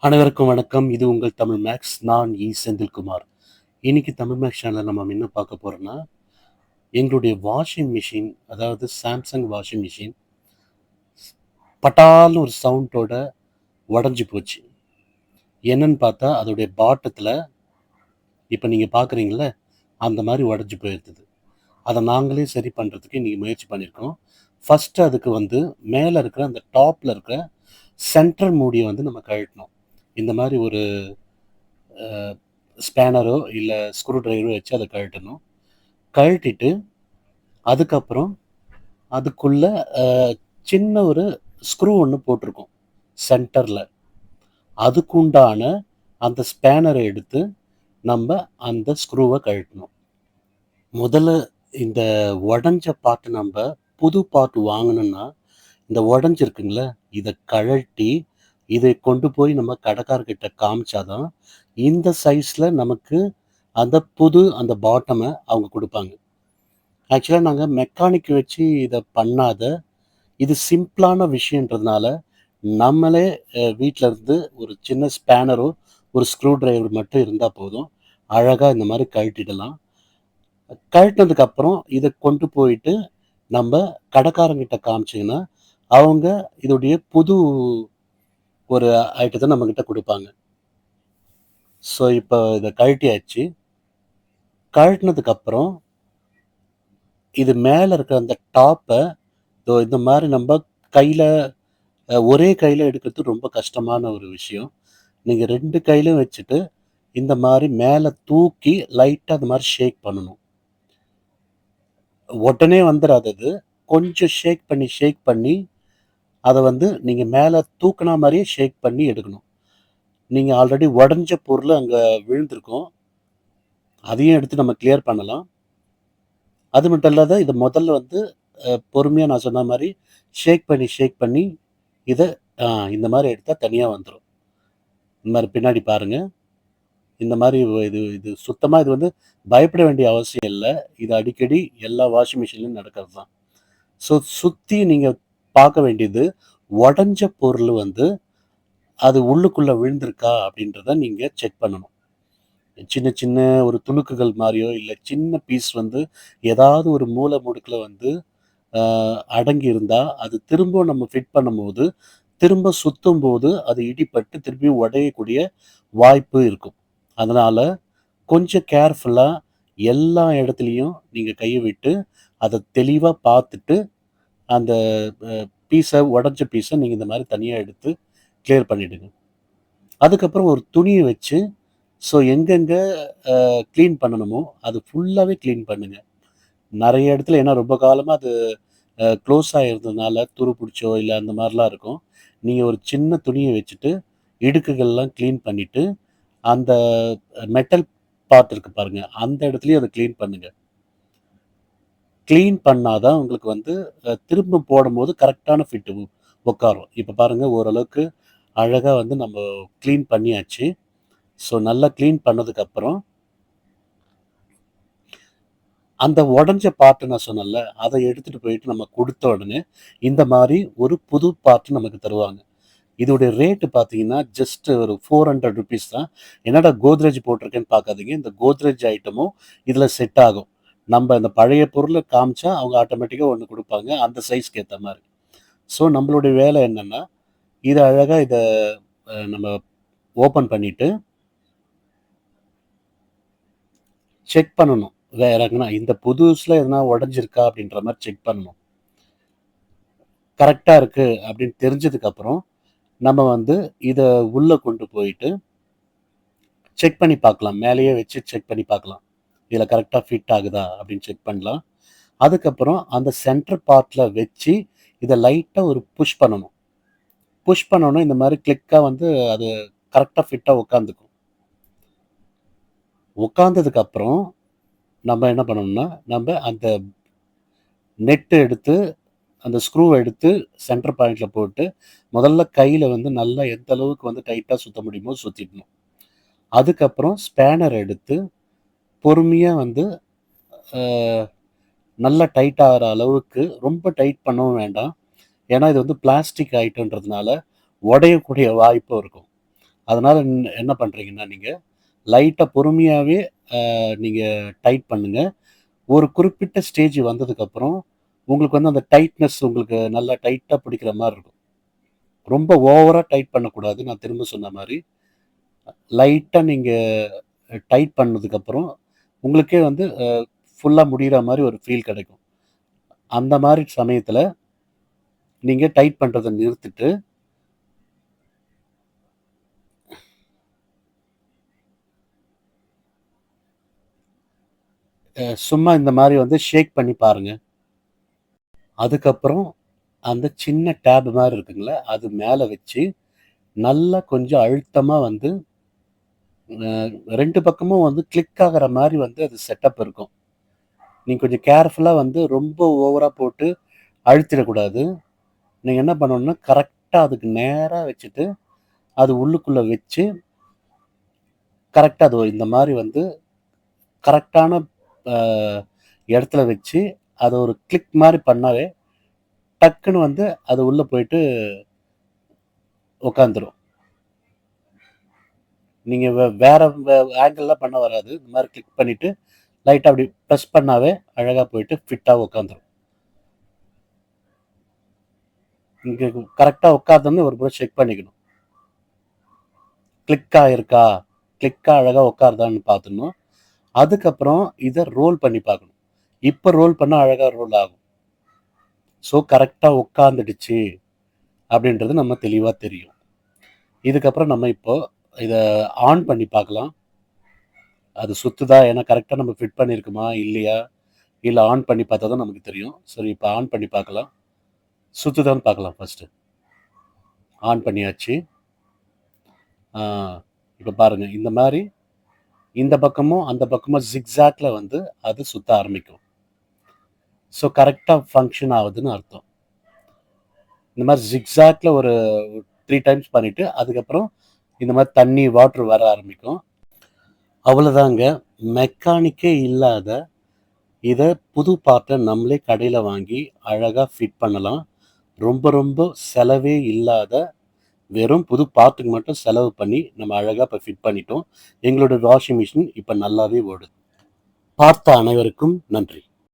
அனைவருக்கும் வணக்கம். இது உங்கள் தமிழ் மேக்ஸ். நான் செந்தில்குமார். இன்னைக்கு தமிழ் மேக்ஸ் சேனல்ல நம்ம என்ன பார்க்க போறோம்னா, எங்களுடைய வாஷிங் மிஷின், அதாவது சாம்சங் வாஷிங் மிஷின் பட்டால்னு ஒரு சவுண்டோட உடைஞ்சு போச்சு. என்னன்னு பார்த்தா, அதோடைய பாட்டத்துல இப்ப நீங்க பார்க்குறீங்கல்ல, அந்த மாரி உடைஞ்சு போயிருக்குது. அத நாங்களே சரி பண்றதுக்கு இன்னைக்கு முயற்சி பண்ணியிருக்கோம். ஃபர்ஸ்ட் அதுக்கு மேல இருக்கிற அந்த டாப்ல இருக்கிற சென்டர் மூடிய நம்ம கழட்டணும். இந்த மாரி ஒரு ஸ்பேனரோ இல்ல ஸ்க்ரூ டிரைவரோ வச்சு அத கழட்டணும். கழட்டிட்டு அதுக்கப்புறம் அதுக்குள்ள அ சின்ன ஒரு ஸ்க்ரூ ஒண்ணு போட்டிருக்கும் சென்டர்ல. அதுக்குண்டான அந்த ஸ்பேனர எடுத்து நம்ப அந்த ஸ்க்ரூவ கழட்டணும். முதல்ல இந்த உடைஞ்ச பார்ட் புது பார்ட் வாங்கணும்னா, இந்த உடைஞ்சிருக்குங்கல்ல, இத கழட்டி இதை கொண்டு போய் நம்ம கடைக்காரர்கிட்ட காமிச்சா தான், இந்த சைஸ்ல நமக்கு அந்த பாட்டம அவங்க குடுப்பாங்க. ஆக்சுவலா நாங்க மெக்கானிக் வச்சு இத பண்ணாத, இது சிம்பிளான விஷயன்றதுனால, நம்மளே வீட்ல இருந்து ஒரு சின்ன ஸ்பேனரோ, ஒரு ஸ்க்ரூ டிரைவர் மட்டும் இருந்தா போதும். அழகா இந்த மாரி கழட்டிடலாம். கழட்டுனதுக்கு அப்புறம் இத கொண்டு போயிட்டு நம்ப கடைக்காரங்கிட்ட காமிச்சீங்கன்னா, அவங்க இதோடைய புது ஒரு ஐட்டத்த நம்மகிட்ட குடுப்பாங்க. ஸோ, இப்ப இத கழட்டியாச்சு. கழட்டுனதுக்கு அப்புறம், இது மேல இருக்கிற அந்த டாப்ப இந்த மாரி கையில ஒரே கையில எடுக்கிறது ரொம்ப கஷ்டமான ஒரு விஷயம். நீங்க 2 கையிலயும் வச்சுட்டு, இந்த மாரி மேல தூக்கி லைட்டா அந்த மாரி ஷேக் பண்ணணும். உடனே வந்துராது அது. கொஞ்சம் ஷேக் பண்ணி, அத நீங்க மேல தூக்குனா மாரியே ஷேக் பண்ணி எடுக்கணும். நீங்க ஆல்ரெடி உடைஞ்ச பொருள் அங்க விழுந்திருக்கும். அதையும் எடுத்து நம்ம கிளியர் பண்ணலாம். அது மட்டும் இல்லாத, இத முதல்ல பொறுமையா நான் சொன்ன மாரி ஷேக் பண்ணி இத இந்த மாரி எடுத்தா தனியா வந்துரும். இந்த மாரி பின்னாடி பாருங்க. இந்த மாரி இது இது சுத்தமா இது பயப்பட வேண்டிய அவசியம் இல்ல. இது அடிக்கடி எல்லா வாஷிங் மிஷின்லயும் நடக்கிறது தான். ஸோ சுத்தி நீங்க பார்க்க வேண்டியது, உடைஞ்ச பொருள் அது உள்ளுக்குள்ள விழுந்திருக்கா அப்படின்றத நீங்க செக் பண்ணணும். சின்ன சின்ன ஒரு துணுக்குகள் மாரியோ, இல்ல சின்ன பீஸ் ஏதாவது ஒரு மூல முடுக்குல அ அடங்கி இருந்தா, அது திரும்பவும் நம்ம ஃபிட் பண்ணும்போது, திரும்ப சுத்தும்போது அது இடிபட்டு திருப்பியும் உடையக்கூடிய வாய்ப்பு இருக்கும். அதனால கொஞ்சம் கேர்ஃபுல்லா எல்லா இடத்துலயும் நீங்க கைய விட்டு, அத தெளிவா பார்த்துட்டு, அந்த உடைஞ்ச பீஸ நீங்க இந்த மாரி தனியா எடுத்து கிளியர் பண்ணிடுங்க. அதுக்கப்புறம் ஒரு துணிய வச்சு, எங்கெங்க கிளீன் பண்ணணுமோ, அது ஃபுல்லாவே கிளீன் பண்ணுங்க. நெறைய இடத்துல ஏன்னா ரொம்ப காலமா அது க்ளோஸ் ஆயிருந்ததுனால துரு புடிச்சோ, இல்ல அந்த மாரிலாம் இருக்கும். நீங்க ஒரு சின்ன துணிய வச்சுட்டு, இடுக்குகள்லாம் கிளீன் பண்ணிட்டு, அந்த மெட்டல் பார்ட் இருக்கு பாருங்க, அந்த இடத்துலயும் அத கிளீன் பண்ணுங்க. கிளீன் பண்ணா தான் உங்களுக்கு திரும்ப போடும்போது கரெக்ட்டான ஃபிட் உட்காரும். இப்ப பாருங்க ஓரளவுக்கு அழகா நம்ம கிளீன் பண்ணியாச்சு. நல்லா கிளீன் பண்ணதுக்கப்புறம், அந்த உடைஞ்ச பார்ட் நான் சொன்னேன்ல, அத எடுத்துட்டு போயிட்டு நம்ம குடுத்த உடனே, இந்த மாரி ஒரு புது பார்ட் நமக்கு தருவாங்க. இதோடைய ரேட் பார்த்தீங்கன்னா, ஜஸ்ட் ஒரு ₹400 தான். என்னடா கோத்ரெஜ் போட்டிருக்கேன்னு பார்க்காதீங்க. இந்த கோத்ரெஜ் ஐட்டமும் இதுல செட் ஆகும். இந்த பழைய பொருள காமிச்சா, அவங்க ஆட்டோமேட்டிக்கா ஒண்ணு குடுப்பாங்க. அந்த சைஸ்க்கு ஏத்த மாரி. நம்மளுடைய வேலை என்னன்னா, இத நம்ம ஓப்பன் பண்ணிட்டு செக் பண்ணணும். வேற எங்கனா இந்த புதுசுல எதனா உடைஞ்சிருக்கா அப்படின்ற மாரி செக் பண்ணணும். கரெக்ட்டா இருக்கு அப்படின்னு தெரிஞ்சதுக்கப்புறம், நம்ம இத உள்ள கொண்டு போயிட்டு செக் பண்ணி பார்க்கலாம். மேலேயே வச்சு செக் பண்ணி பார்க்கலாம். இதுல கரெக்ட்டா ஃபிட் ஆகுதா அப்படின்னு செக் பண்ணலாம். அதுக்கப்புறம் அந்த சென்டர் பார்ட்ல வச்சு, இத லைட்டா ஒரு புஷ் பண்ணணும். புஷ் பண்ணோனே இந்த மாரி கிளிக்கா அது கரெக்ட்டா ஃபிட்டா உட்காந்துக்கும். உட்காந்ததுக்கப்புறம் நம்ம என்ன பண்ணணும்னா, அந்த நெட் எடுத்து, அந்த ஸ்க்ரூவ எடுத்து சென்டர் பாயிண்ட்ல போட்டு, முதல்ல கையில நல்லா எந்த அளவுக்கு டைட்டா சுத்த முடியுமோ சுத்திடணும். அதுக்கப்புறம் ஸ்பேனர் எடுத்து பொறுமையா அ நல்லா டைட் ஆகுற அளவுக்கு ரொம்ப டைட் பண்ணவும் வேண்டாம். ஏன்னா இது பிளாஸ்டிக் ஐட்டம்ன்றதுனால உடையக்கூடிய வாய்ப்பும் இருக்கும். அதனால் என்ன பண்ணுறீங்கன்னா நீங்கள் லைட்டாக பொறுமையாகவே நீங்கள் டைட் பண்ணுங்கள். ஒரு குறிப்பிட்ட ஸ்டேஜ் வந்ததுக்கப்புறம் உங்களுக்கு வந்து அந்த டைட்னஸ் உங்களுக்கு நல்லா டைட்டாக பிடிக்கிற மாதிரி இருக்கும். ரொம்ப ஓவராக டைட் பண்ணக்கூடாது. நான் திரும்ப சொன்ன மாதிரி லைட்டாக நீங்கள் டைட் பண்ணதுக்கப்புறம் உங்களுக்கே வந்து ஃபுல்லாக முடிகிற மாதிரி ஒரு ஃபீல் கிடைக்கும். அந்த மாதிரி சமயத்தில் நீங்கள் டைட் பண்ணுறதை நிறுத்திட்டு சும்மா இந்த மாதிரி வந்து ஷேக் பண்ணி பாருங்கள். அதுக்கப்புறம் அந்த சின்ன டேப் மாதிரி இருக்குங்களே அது மேலே வச்சு நல்லா கொஞ்சம் அழுத்தமாக வந்து 2 பக்கமும் வந்து கிளிக் ஆகிற மாதிரி வந்து அது செட்டப் இருக்கும். நீங்கள் கொஞ்சம் கேர்ஃபுல்லாக வந்து ரொம்ப ஓவராக போட்டு அழுத்திடக்கூடாது. நீங்கள் என்ன பண்ணணும்னா கரெக்டாக அதுக்கு நேராக வச்சுட்டு அது உள்ளுக்குள்ளே வச்சு கரெக்டாக அது இந்த மாதிரி வந்து கரெக்டான இடத்துல வச்சு அதை ஒரு கிளிக் மாதிரி பண்ணாவே டக்குன்னு வந்து அது உள்ளே போயிட்டு உட்காந்துரும். நீங்கள் வேறு ஆங்கிள்லாம் பண்ண வராது. இந்த மாதிரி கிளிக் பண்ணிவிட்டு லைட்டாக அப்படி ப்ரெஸ் பண்ணாவே அழகாக போயிட்டு ஃபிட்டாக உட்காந்துரும். இங்கே கரெக்டாக உட்காந்தோன்னு ஒரு முறை செக் பண்ணிக்கணும். கிளிக்காக இருக்கா, கிளிக்காக அழகாக உட்காருதான்னு பார்த்துடணும். அதுக்கப்புறம் இதை ரோல் பண்ணி பார்க்கணும். இப்போ ரோல் பண்ணால் அழகாக ரோல் ஆகும். ஸோ கரெக்டாக உட்காந்துடுச்சு அப்படின்றது நம்ம தெளிவாக தெரியும். இதுக்கப்புறம் நம்ம இப்போ இதை ஆன் பண்ணி பார்க்கலாம். அது சுற்றுதா, ஏன்னா கரெக்டாக நம்ம ஃபிட் பண்ணியிருக்குமா இல்லையா, இல்லை ஆன் பண்ணி பார்த்தா தான் நமக்கு தெரியும். சரி, இப்போ ஆன் பண்ணி பார்க்கலாம். சுற்றுதான்னு பார்க்கலாம். ஃபஸ்ட்டு ஆன் பண்ணியாச்சு. இப்போ பாருங்கள், இந்த மாதிரி இந்த பக்கமும் அந்த பக்கமும் ஜிக்ஸாக்ல வந்து அது சுற்ற ஆரம்பிக்கும். ஸோ கரெக்டாக ஃபங்க்ஷன் ஆகுதுன்னு அர்த்தம். இந்த மாதிரி ஜிக்ஸாக்ல ஒரு 3 டைம்ஸ் பண்ணிவிட்டு அதுக்கப்புறம் இந்த மாதிரி தண்ணி வாட்ரு வர ஆரம்பிக்கும். அவ்வளோதாங்க. மெக்கானிக்கே இல்லாத இதை புது பார்ட்டை நம்மளே கடையில் வாங்கி அழகாக ஃபிட் பண்ணலாம். ரொம்ப ரொம்ப செலவே இல்லாத வெறும் புது பார்ட்டுக்கு மட்டும் செலவு பண்ணி நம்ம அழகாக இப்போ ஃபிட் பண்ணிட்டோம். எங்களோட வாஷிங் மிஷின் இப்போ நல்லாவே ஓடுது. பார்த்த அனைவருக்கும் நன்றி.